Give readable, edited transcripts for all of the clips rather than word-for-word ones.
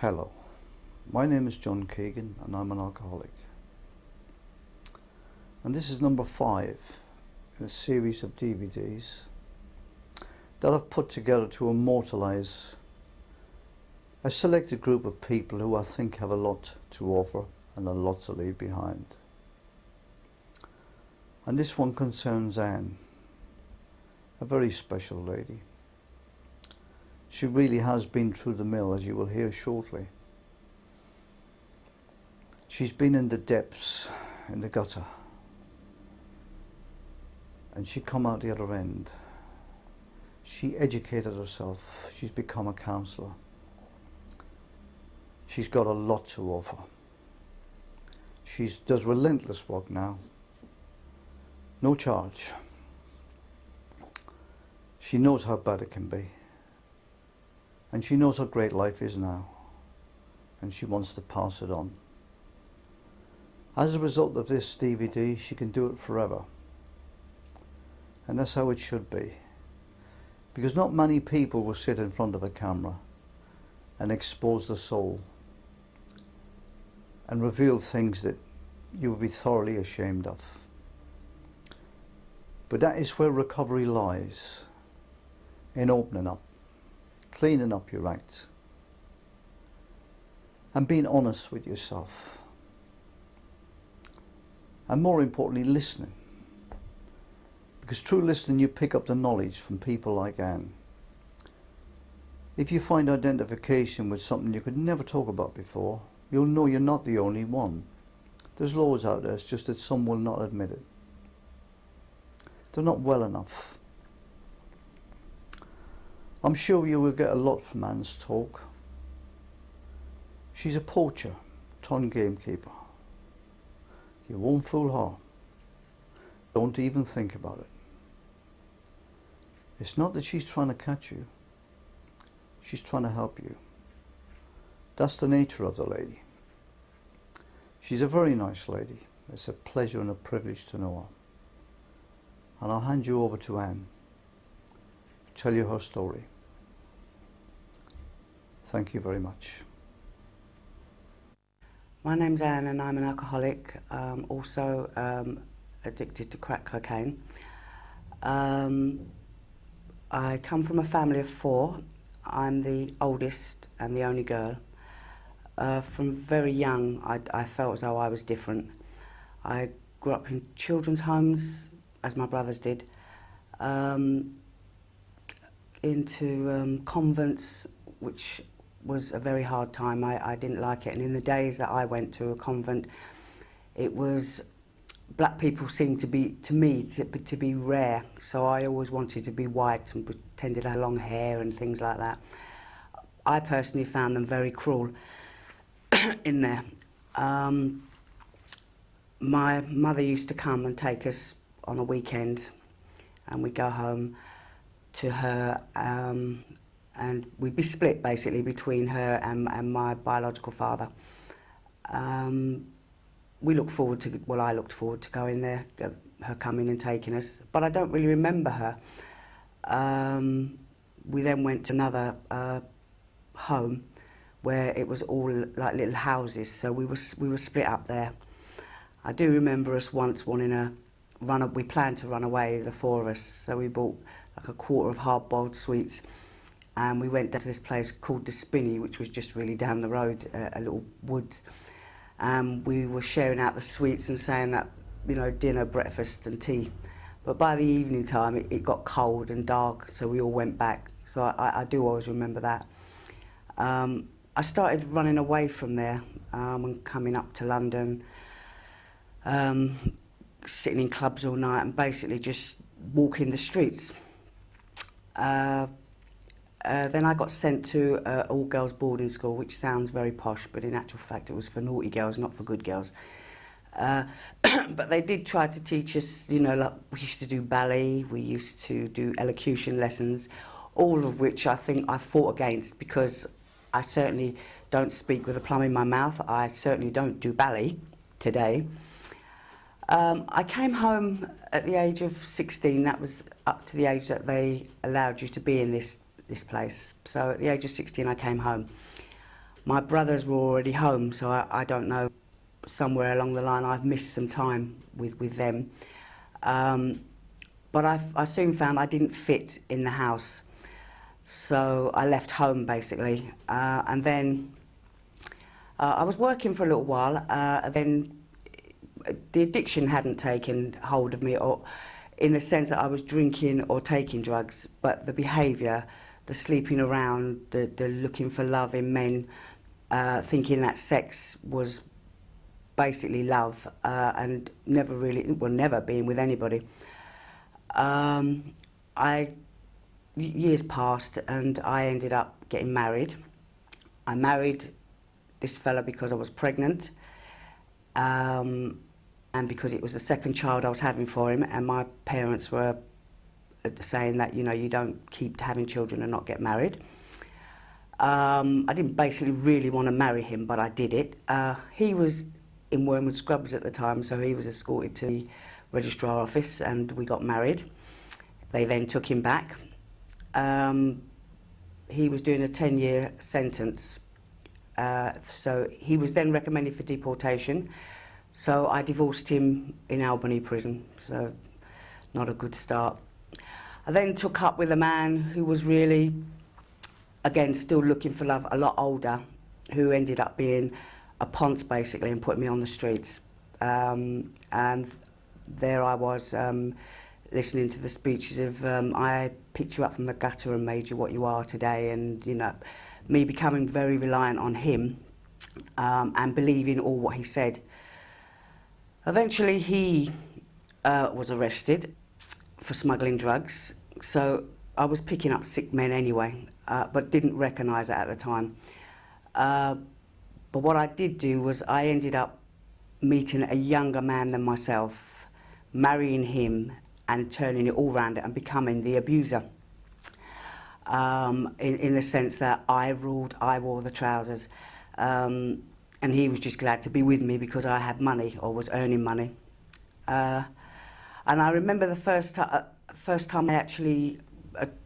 Hello, my name is John Keegan and I'm an alcoholic. And this is number 5 in a series of DVDs that I've put together to immortalise a selected group of people who I think have a lot to offer and a lot to leave behind. And this one concerns Anne, a very special lady. She really has been through the mill, as you will hear shortly. She's been in the depths, in the gutter, and she come out the other end. She educated herself. She's become a counsellor. She's got a lot to offer. She does relentless work now. No charge. She knows how bad it can be. And she knows how great life is now. And she wants to pass it on. As a result of this DVD, she can do it forever. And that's how it should be. Because not many people will sit in front of a camera and expose the soul and reveal things that you will be thoroughly ashamed of. But that is where recovery lies, in opening up, cleaning up your act, and being honest with yourself. And more importantly, listening. Because through listening you pick up the knowledge from people like Anne. If you find identification with something you could never talk about before, you'll know you're not the only one. There's loads out there, it's just that some will not admit it. They're not well enough. I'm sure you will get a lot from Anne's talk. She's a poacher turned gamekeeper. You won't fool her. Don't even think about it. It's not that she's trying to catch you. She's trying to help you. That's the nature of the lady. She's a very nice lady. It's a pleasure and a privilege to know her. And I'll hand you over to Anne to tell you her story. Thank you very much. My name's Anne and I'm an alcoholic, also addicted to crack cocaine. I come from a family of 4. I'm the oldest and the only girl. From very young I felt as though I was different. I grew up in children's homes, as my brothers did, into convents, which was a very hard time. I didn't like it, and in the days that I went to a convent, it was, black people seemed to be, to me, to be rare, so I always wanted to be white and pretended I had long hair and things like that. I personally found them very cruel in there. My mother used to come and take us on a weekend, and we'd go home to her, and we'd be split basically between her and my biological father. We looked forward to, well, I looked forward to going there, her coming and taking us, but I don't really remember her. We then went to another home where it was all like little houses, so we were split up there. I do remember us once wanting to we planned to run away, the 4 of us, so we bought like a quarter of hard-boiled sweets, and we went down to this place called the Spinney, which was just really down the road, a little woods. We were sharing out the sweets and saying that, you know, dinner, breakfast and tea. But by the evening time, it got cold and dark, so we all went back. So I do always remember that. I started running away from there and coming up to London, sitting in clubs all night and basically just walking the streets. Then I got sent to all-girls boarding school, which sounds very posh, but in actual fact it was for naughty girls, not for good girls. But they did try to teach us, you know, like we used to do ballet, we used to do elocution lessons, all of which I think I fought against, because I certainly don't speak with a plum in my mouth. I certainly don't do ballet today. I came home at the age of 16. That was up to the age that they allowed you to be in this place. So at the age of 16 I came home. My brothers were already home, so I don't know, somewhere along the line I've missed some time with them. But I soon found I didn't fit in the house, so I left home basically. And then I was working for a little while, then the addiction hadn't taken hold of me, or in the sense that I was drinking or taking drugs, but the behaviour, the sleeping around, the looking for love in men, thinking that sex was basically love, and never being with anybody. Years passed and I ended up getting married. I married this fella because I was pregnant, and because it was the second child I was having for him, and my parents were saying that, you know, you don't keep having children and not get married. I didn't basically really want to marry him, but I did it. He was in Wormwood Scrubs at the time, so he was escorted to the registrar office and we got married. They then took him back. He was doing a 10-year sentence, so he was then recommended for deportation. So I divorced him in Albany prison, so not a good start. I then took up with a man who was really, again, still looking for love, a lot older, who ended up being a ponce basically and put me on the streets. And there I was, listening to the speeches of I picked you up from the gutter and made you what you are today, and, you know, me becoming very reliant on him, and believing all what he said. Eventually he was arrested for smuggling drugs, so I was picking up sick men anyway, but didn't recognise it at the time. But what I did do was I ended up meeting a younger man than myself, marrying him and turning it all round and becoming the abuser, in the sense that I ruled, I wore the trousers, and he was just glad to be with me because I had money or was earning money. And I remember the first time I actually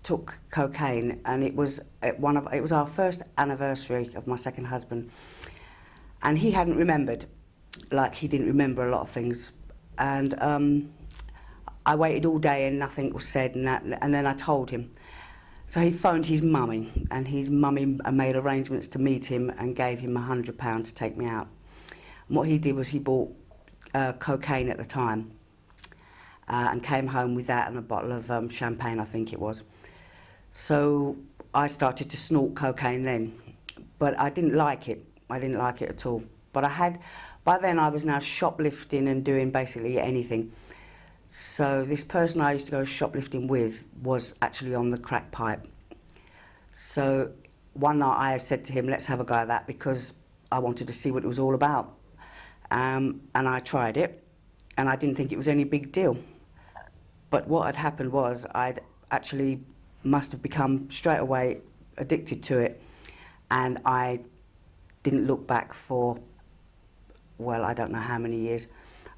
took cocaine, and it was it was our first anniversary of my second husband, and he hadn't remembered, like he didn't remember a lot of things, and I waited all day and nothing was said, and then I told him. So he phoned his mummy, and his mummy made arrangements to meet him and gave him £100 to take me out. And what he did was he bought cocaine at the time, and came home with that and a bottle of champagne, I think it was. So I started to snort cocaine then, but I didn't like it. I didn't like it at all. But by then I was now shoplifting and doing basically anything. So this person I used to go shoplifting with was actually on the crack pipe. So one night I said to him, let's have a go at that, because I wanted to see what it was all about. And I tried it, and I didn't think it was any big deal. But what had happened was I'd actually must have become straight away addicted to it, and I didn't look back for, well, I don't know how many years.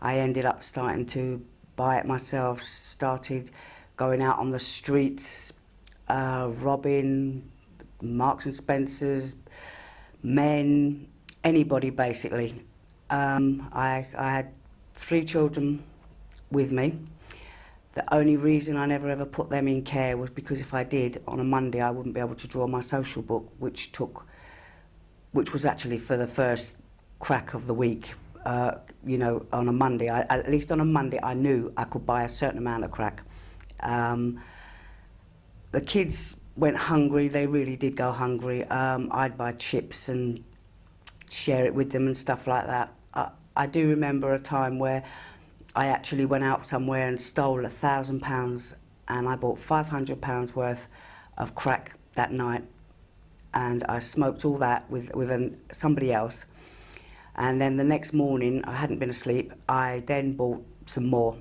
I ended up starting to buy it myself, started going out on the streets, robbing Marks and Spencers, men, anybody basically. I had 3 children with me. The only reason I never ever put them in care was because if I did, on a Monday I wouldn't be able to draw my social book, which was actually for the first crack of the week. You know, on a Monday, at least on a Monday, I knew I could buy a certain amount of crack. The kids went hungry, they really did go hungry. I'd buy chips and share it with them and stuff like that. I do remember a time where I actually went out somewhere and stole £1,000, and I bought £500 worth of crack that night, and I smoked all that with somebody else. And then the next morning, I hadn't been asleep, I then bought some more.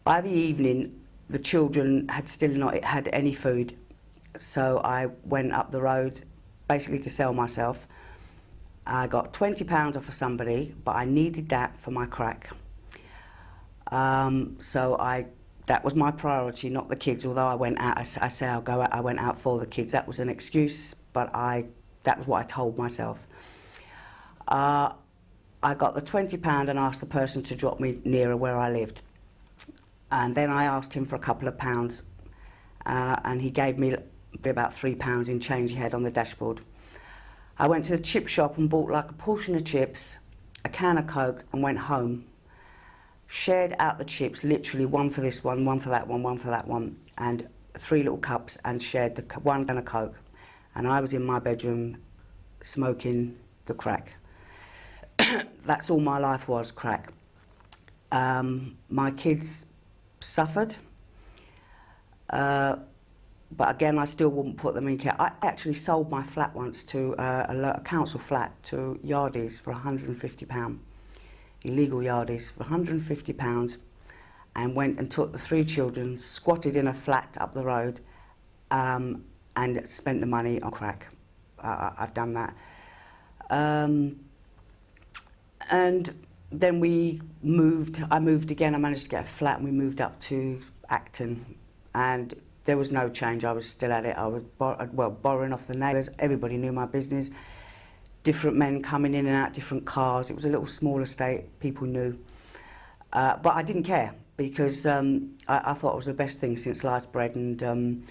By the evening, the children had still not had any food, so I went up the road basically to sell myself. I got £20 off of somebody, but I needed that for my crack. So that was my priority, not the kids, although I went out, I went out for the kids. That was an excuse, but That was what I told myself. I got the £20 and asked the person to drop me nearer where I lived. And then I asked him for a couple of pounds, and he gave me about £3 in change he had on the dashboard. I went to the chip shop and bought like a portion of chips, a can of Coke, and went home. Shared out the chips, literally one for this one for that one for that one, and 3 little cups, and shared the one can of Coke. And I was in my bedroom smoking the crack. That's all my life was, crack. My kids suffered, but again, I still wouldn't put them in care. I actually sold my flat once to a council flat to Yardies for £150, illegal Yardies for £150, and went and took the 3 children, squatted in a flat up the road, and spent the money on crack. I've done that. And then I moved again. I managed to get a flat, and we moved up to Acton, and there was no change. I was still at it. I was borrowing off the neighbours. Everybody knew my business. Different men coming in and out, different cars. It was a little small estate. People knew, but I didn't care, because I thought it was the best thing since sliced bread, and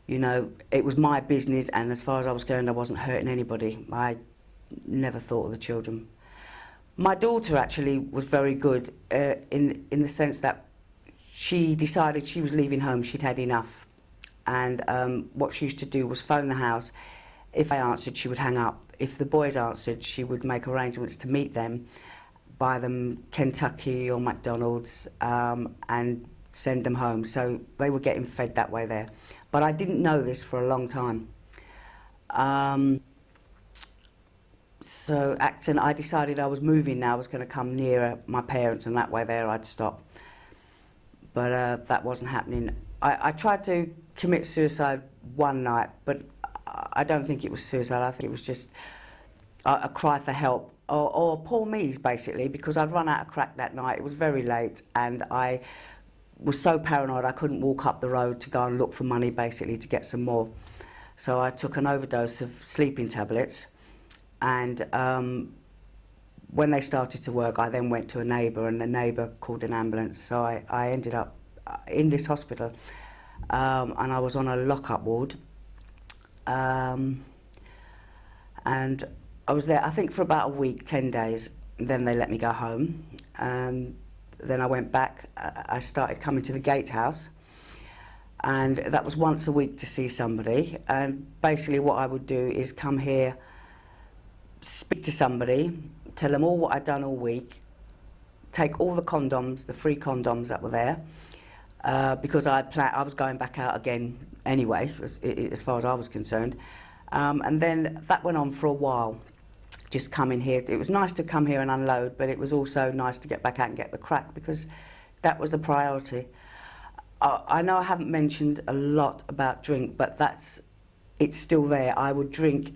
you know, it was my business, and as far as I was concerned, I wasn't hurting anybody. I never thought of the children. My daughter actually was very good in the sense that she decided she was leaving home, she'd had enough. And what she used to do was phone the house. If I answered, she would hang up. If the boys answered, she would make arrangements to meet them, buy them Kentucky or McDonald's, and send them home. So they were getting fed that way there. But I didn't know this for a long time. So Acton, I decided I was moving now. I was going to come nearer my parents, and that way there I'd stop. But that wasn't happening. I tried to commit suicide one night, but I don't think it was suicide. I think it was just a cry for help, or poor me, basically, because I'd run out of crack that night. It was very late, and I was so paranoid I couldn't walk up the road to go and look for money, basically, to get some more. So I took an overdose of sleeping tablets. And when they started to work, I then went to a neighbour, and the neighbour called an ambulance. So I ended up in this hospital, and I was on a lock-up ward. And I was there, I think, for about a week, 10 days. Then they let me go home. Then I went back. I started coming to the Gatehouse, and that was once a week to see somebody. And basically what I would do is come here, speak to somebody, tell them all what I'd done all week, take all the condoms, the free condoms that were there, because I was going back out again anyway, as far as I was concerned. And then that went on for a while, just coming here. It was nice to come here and unload, but it was also nice to get back out and get the crack, because that was the priority. I know I haven't mentioned a lot about drink, but it's still there. I would drink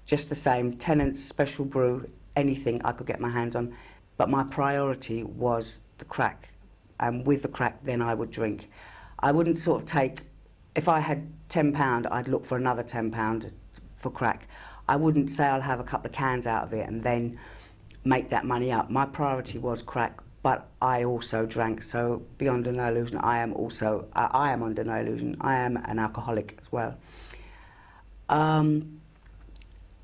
just the same, Tennent's special brew, anything I could get my hands on. But my priority was the crack. And with the crack, then I would drink. I wouldn't sort of take, if I had £10, I'd look for another £10 for crack. I wouldn't say I'll have a couple of cans out of it and then make that money up. My priority was crack, but I also drank. So be under no illusion, I am under no illusion, I am an alcoholic as well.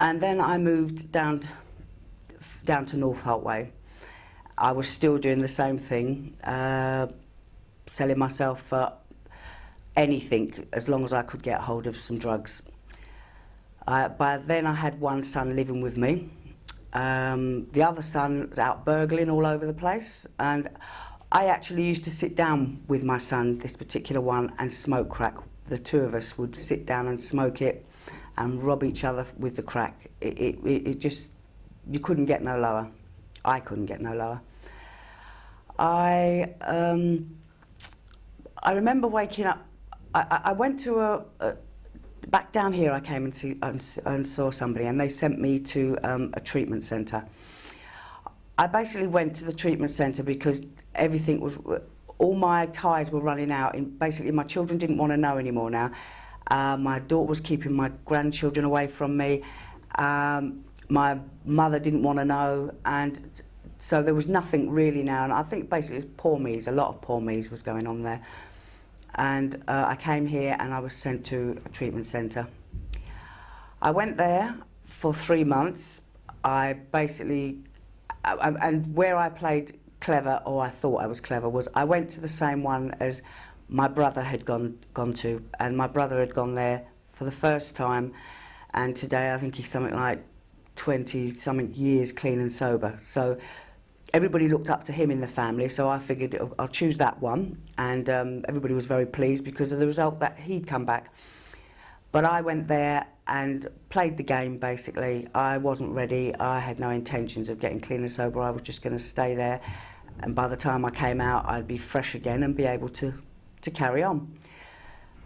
And then I moved down to North Holt Way. I was still doing the same thing, selling myself for anything as long as I could get hold of some drugs. By then I had one son living with me. The other son was out burgling all over the place, and I actually used to sit down with my son, this particular one, and smoke crack. The two of us would sit down and smoke it and rob each other with the crack. It just, you couldn't get no lower. I couldn't get no lower. I remember waking up. I went to back down here. I came and saw somebody, and they sent me to a treatment centre. I basically went to the treatment centre because everything was, all my ties were running out. And basically, my children didn't want to know anymore now. My daughter was keeping my grandchildren away from me, My mother didn't want to know, and so there was nothing really now. And I think basically it was poor me's, a lot of poor me's was going on there. And I came here and I was sent to a treatment centre. I went there for 3 months. I basically, and where I played clever, or I thought I was clever, was I went to the same one as my brother had gone to, and my brother had gone there for the first time, and today I think he's something like 20-something years clean and sober. So everybody looked up to him in the family, so I figured I'll choose that one, and everybody was very pleased because of the result that he'd come back. But I went there and played the game, basically. I wasn't ready. I had no intentions of getting clean and sober. I was just going to stay there, and by the time I came out, I'd be fresh again and be able to carry on.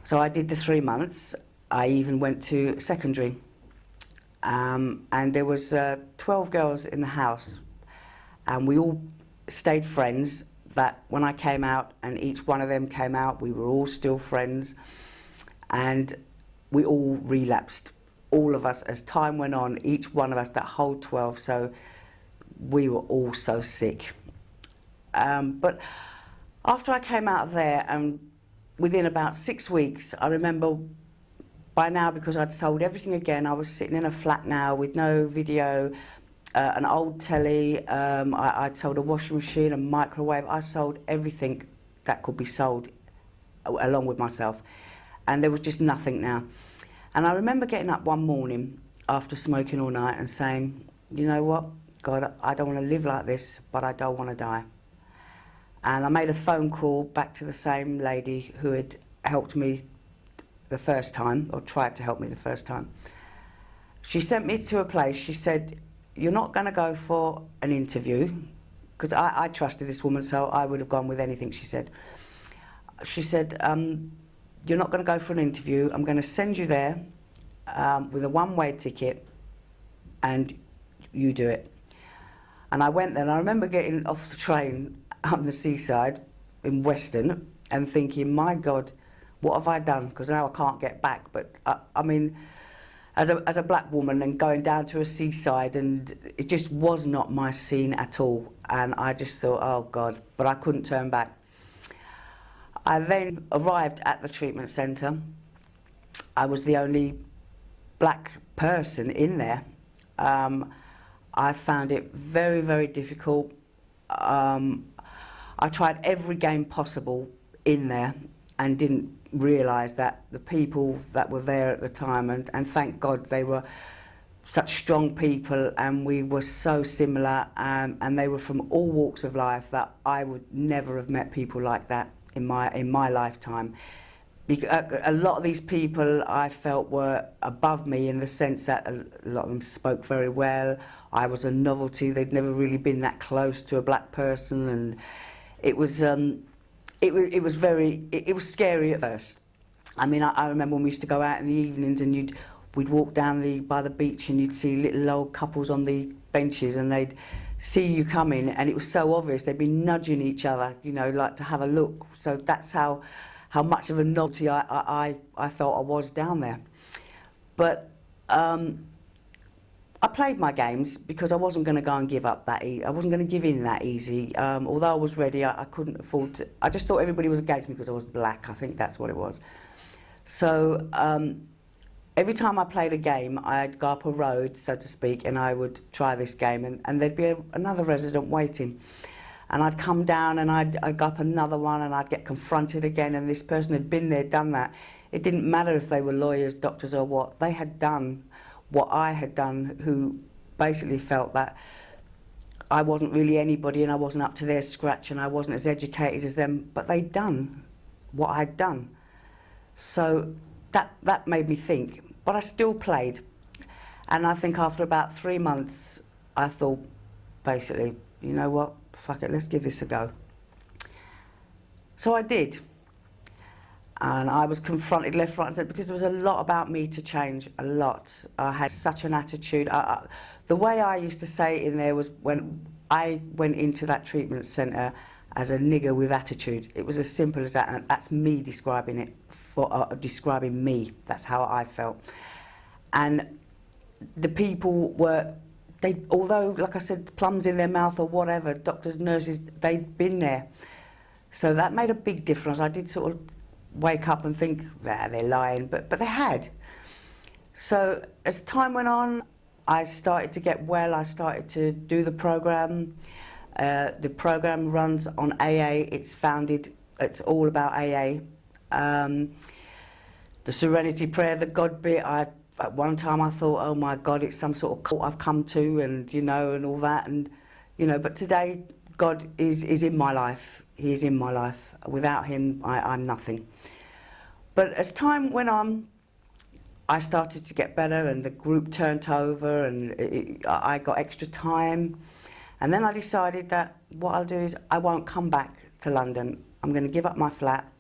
So I did the 3 months. I even went to secondary. And there was 12 girls in the house, and we all stayed friends. That when I came out and each one of them came out, we were all still friends, and we all relapsed, all of us, as time went on, each one of us, that whole 12, so we were all so sick. But after I came out of there, and within about 6 weeks, I remember by now, because I'd sold everything again, I was sitting in a flat now with no video, an old telly, I'd sold a washing machine, a microwave. I sold everything that could be sold along with myself, and there was just nothing now. And I remember getting up one morning after smoking all night and saying, you know what, God, I don't want to live like this, but I don't want to die. And I made a phone call back to the same lady who had helped me the first time, or tried to help me the first time. She sent me to a place. She said, you're not going to go for an interview, because I trusted this woman, so I would have gone with anything she said. She said, you're not going to go for an interview. I'm going to send you there with a one-way ticket, and you do it. And I went there, and I remember getting off the train on the seaside in Weston and thinking, my God, what have I done? Because now I can't get back. But I mean, as a black woman and going down to a seaside, and it just was not my scene at all. And I just thought, oh God, but I couldn't turn back. I then arrived at the treatment centre. I was the only black person in there. I found it very, very difficult. I tried every game possible in there and didn't realise that the people that were there at the time, and thank God they were such strong people, and we were so similar, and they were from all walks of life, that I would never have met people like that in my lifetime. A lot of these people I felt were above me in the sense that a lot of them spoke very well. I was a novelty. They'd never really been that close to a black person, and it was scary at first. I mean, I remember when we used to go out in the evenings, and we'd walk down by the beach, and you'd see little old couples on the benches, and they'd see you coming, and it was so obvious. They'd be nudging each other, you know, like to have a look. So that's how much of a novelty I felt I was down there. But I played my games because I wasn't going to go and give up that easy. I wasn't going to give in that easy. Although I was ready, I couldn't afford to. I just thought everybody was against me because I was black. I think that's what it was. So every time I played a game, I'd go up a road, so to speak, and I would try this game, and there'd be another resident waiting. And I'd come down, and I'd go up another one, and I'd get confronted again, and this person had been there, done that. It didn't matter if they were lawyers, doctors, or what. They had done what I had done, who basically felt that I wasn't really anybody, and I wasn't up to their scratch, and I wasn't as educated as them, but they'd done what I'd done. So that made me think, but I still played. And I think after about 3 months, I thought, basically, you know what, fuck it, let's give this a go. So I did. And I was confronted left, right and centre, because there was a lot about me to change, a lot. I had such an attitude. The way I used to say it in there was, when I went into that treatment centre as a nigger with attitude. It was as simple as that, and that's me describing it, describing me. That's how I felt. And the people were, although, like I said, plums in their mouth or whatever, doctors, nurses, they'd been there. So that made a big difference. I did sort of wake up and think, they're lying, but they had. So as time went on, I started to get well. I started to do the program. The program runs on AA. It's all about AA. The Serenity Prayer, the God bit, at one time I thought, oh my God, it's some sort of cult I've come to, and and all that, and but today God is in my life. He is in my life. Without him, I'm nothing. But as time went on, I started to get better, and the group turned over, and I got extra time. And then I decided that what I'll do is I won't come back to London. I'm going to give up my flat,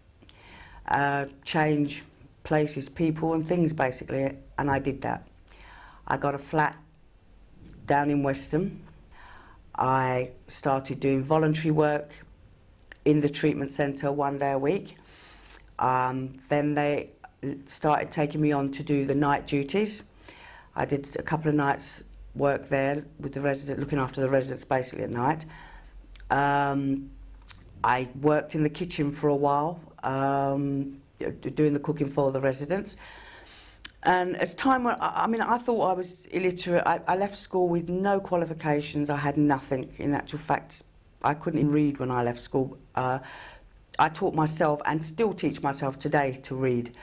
change places, people and things basically, and I did that. I got a flat down in Westham. I started doing voluntary work in the treatment centre 1 day a week. Then they started taking me on to do the night duties. I did a couple of nights work there with the residents, looking after the residents basically at night. I worked in the kitchen for a while, doing the cooking for the residents. And as time went, I thought I was illiterate. I left school with no qualifications. I had nothing. In actual fact, I couldn't even read when I left school. I taught myself, and still teach myself today, to read.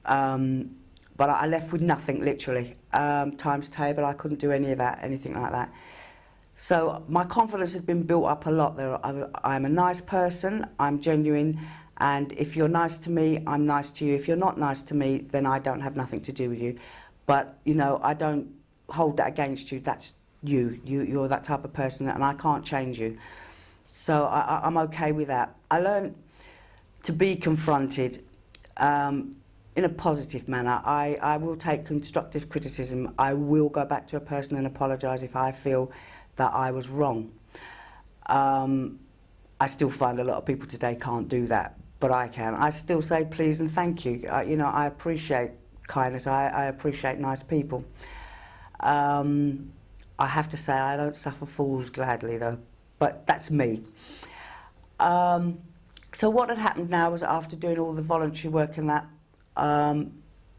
But I left with nothing, literally. Times table, I couldn't do any of that, anything like that. So my confidence had been built up a lot there. I'm a nice person, I'm genuine, and if you're nice to me, I'm nice to you. If you're not nice to me, then I don't have nothing to do with you. But, I don't hold that against you. That's you. You're that type of person, and I can't change you. So I'm okay with that. I learned to be confronted in a positive manner. I will take constructive criticism. I will go back to a person and apologise if I feel that I was wrong. I still find a lot of people today can't do that, but I can. I still say please and thank you. I appreciate kindness. I appreciate nice people. I have to say I don't suffer fools gladly though, but that's me. So what had happened now was, after doing all the voluntary work and that,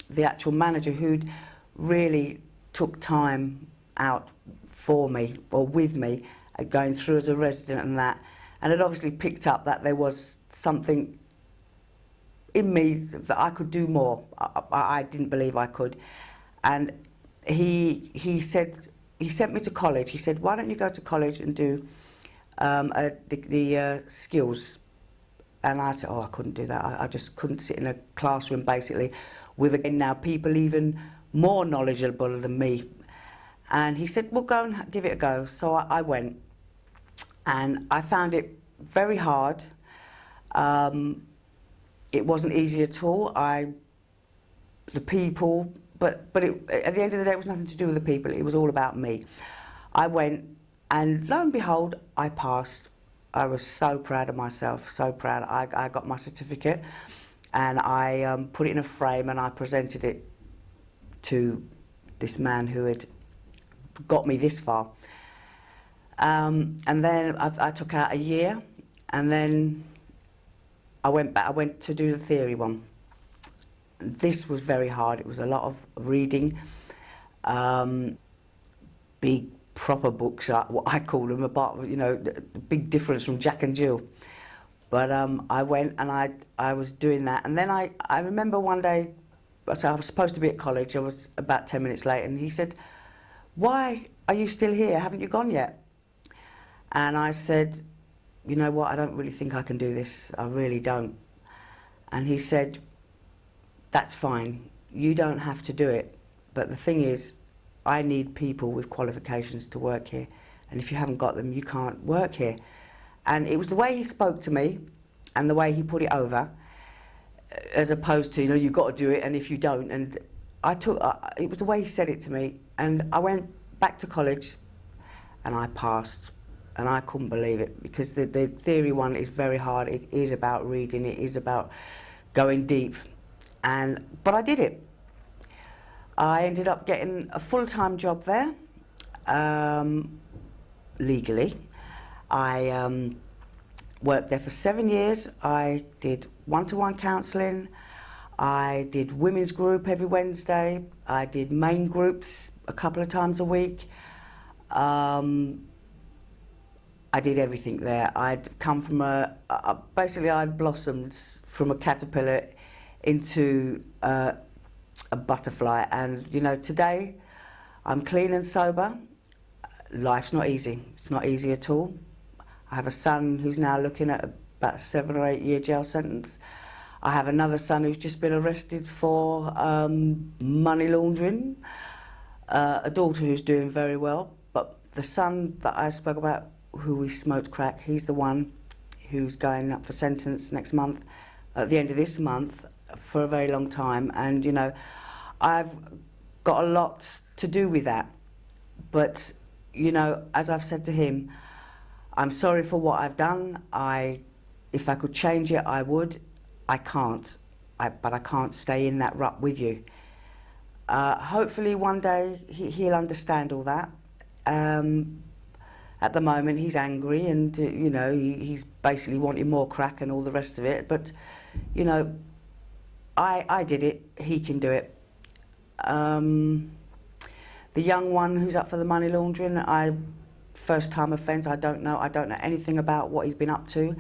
the actual manager, who'd really took time out for me, or with me, going through as a resident and that, and had obviously picked up that there was something in me that I could do more. I didn't believe I could. And he said, he sent me to college. He said, why don't you go to college and do the skills? And I said, I couldn't do that. I just couldn't sit in a classroom basically with, again, now people even more knowledgeable than me. And he said, well, go and give it a go. So I went, and I found it very hard. It wasn't easy at all. The people, but at the end of the day, it was nothing to do with the people. It was all about me. I went, and lo and behold, I passed. I was so proud of myself, so proud. I got my certificate, and I put it in a frame, and I presented it to this man who had got me this far. And then I took out a year, and then I went back. I went to do the theory one. This was very hard. It was a lot of reading, big proper books, what I call them, about, the big difference from Jack and Jill. But I went, and I was doing that, and then I remember one day, so I was supposed to be at college. I was about 10 minutes late, and he said, why are you still here? Haven't you gone yet? And I said, you know what, I don't really think I can do this. I really don't. And he said, that's fine. You don't have to do it. But the thing is, I need people with qualifications to work here. And if you haven't got them, you can't work here. And it was the way he spoke to me and the way he put it over, as opposed to, you've got to do it, and if you don't. And it was the way he said it to me. And I went back to college, and I passed. And I couldn't believe it, because the theory one is very hard. It is about reading. It is about going deep. But I did it. I ended up getting a full-time job there, legally. I worked there for 7 years. I did one-to-one counselling. I did women's group every Wednesday. I did main groups a couple of times a week. I did everything there. I'd come from basically I'd blossomed from a caterpillar into a butterfly, and you know, today I'm clean and sober. Life's not easy. It's not easy at all. I have a son who's now looking at about a 7 or 8 year jail sentence. I have another son who's just been arrested for money laundering, a daughter who's doing very well, but the son that I spoke about, who we smoked crack, he's the one who's going up for sentence next month, at the end of this month, for a very long time. And you know, I've got a lot to do with that, but you know, as I've said to him, I'm sorry for what I've done. If I could change it, I would. I can't, but I can't stay in that rut with you. Hopefully one day he'll understand all that. At the moment he's angry, and you know, he's basically wanting more crack and all the rest of it, but you know, I did it, he can do it. The young one who's up for the money laundering, first time offence, I don't know anything about what he's been up to.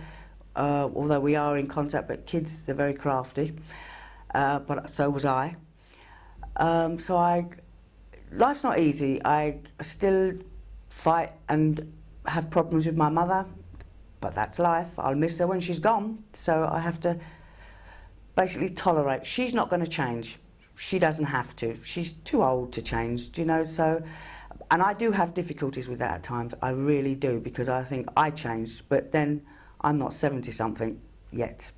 Although we are in contact, but kids, they're very crafty, but so was I. Life's not easy. I still fight and have problems with my mother, but that's life. I'll miss her when she's gone, so I have to basically tolerate. She's not going to change. She doesn't have to. She's too old to change, you know, so... And I do have difficulties with that at times, I really do, because I think I changed, but then I'm not 70-something yet.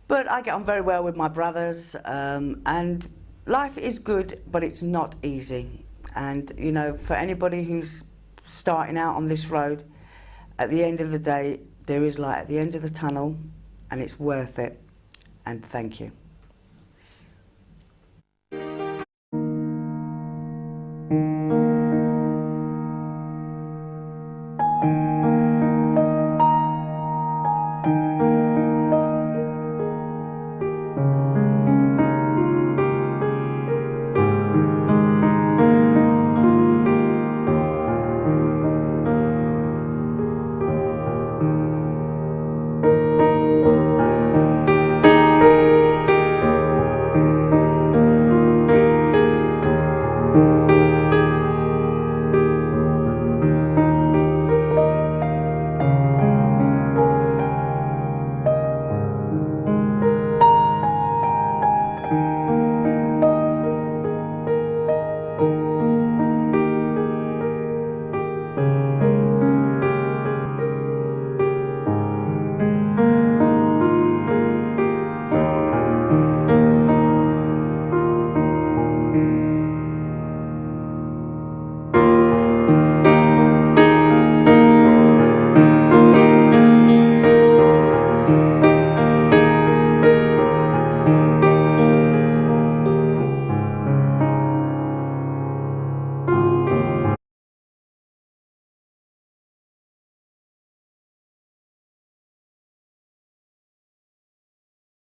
But I get on very well with my brothers, and life is good, but it's not easy. And, you know, for anybody who's starting out on this road, at the end of the day, there is light at the end of the tunnel, and it's worth it. And thank you.